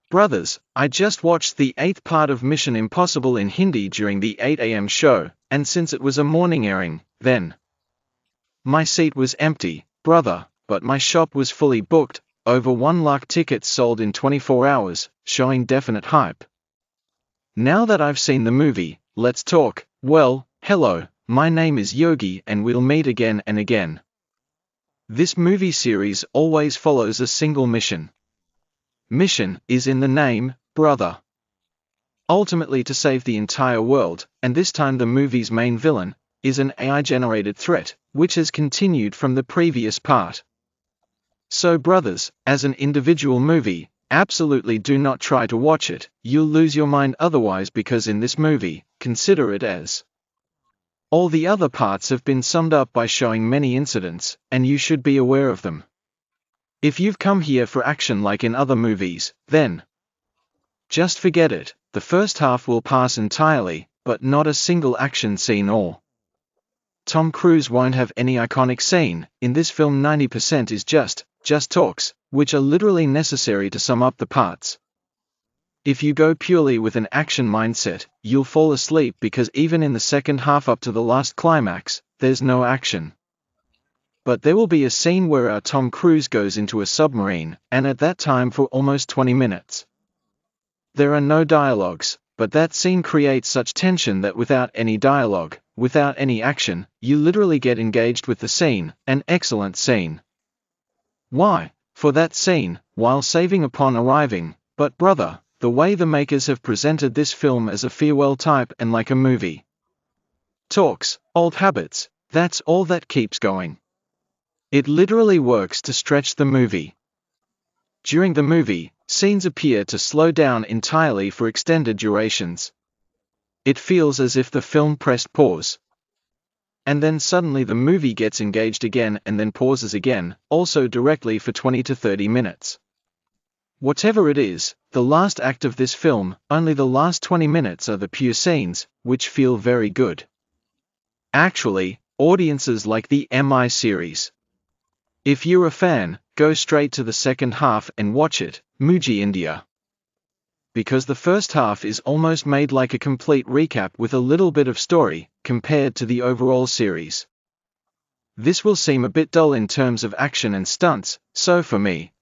Brothers, I just watched the 8th part of Mission Impossible in Hindi during the 8 a.m. show, and since it was a morning airing, then my seat was empty, brother, but my shop was fully booked, over 1 lakh tickets sold in 24 hours, showing definite hype. Now that I've seen the movie, let's talk. Well, hello, my name is Yogi and we'll meet again and again. This movie series always follows a single mission. Mission is in the name, brother. Ultimately to save the entire world, and this time the movie's main villain is an AI-generated threat, which has continued from the previous part. So brothers, as an individual movie, absolutely do not try to watch it, you'll lose your mind otherwise, because in this movie, consider it as all the other parts have been summed up by showing many incidents, and you should be aware of them. If you've come here for action like in other movies, then just forget it. The first half will pass entirely, but not a single action scene or Tom Cruise won't have any iconic scene. In this film 90% is just talks, which are literally necessary to sum up the parts. If you go purely with an action mindset, you'll fall asleep, because even in the second half up to the last climax, there's no action. But there will be a scene where our Tom Cruise goes into a submarine, and at that time for almost 20 minutes. There are no dialogues, but that scene creates such tension that without any dialogue, without any action, you literally get engaged with the scene. An excellent scene. Why? For that scene, while saving upon arriving, but brother, the way the makers have presented this film as a farewell type and like a movie. Talks, old habits, that's all that keeps going. It literally works to stretch the movie. During the movie, scenes appear to slow down entirely for extended durations. It feels as if the film pressed pause. And then suddenly the movie gets engaged again and then pauses again, also directly for 20 to 30 minutes. Whatever it is, the last act of this film, only the last 20 minutes are the pure scenes, which feel very good. Actually, audiences like the MI series. If you're a fan, go straight to the second half and watch it, Muji India. Because the first half is almost made like a complete recap with a little bit of story, compared to the overall series. This will seem a bit dull in terms of action and stunts, so for me,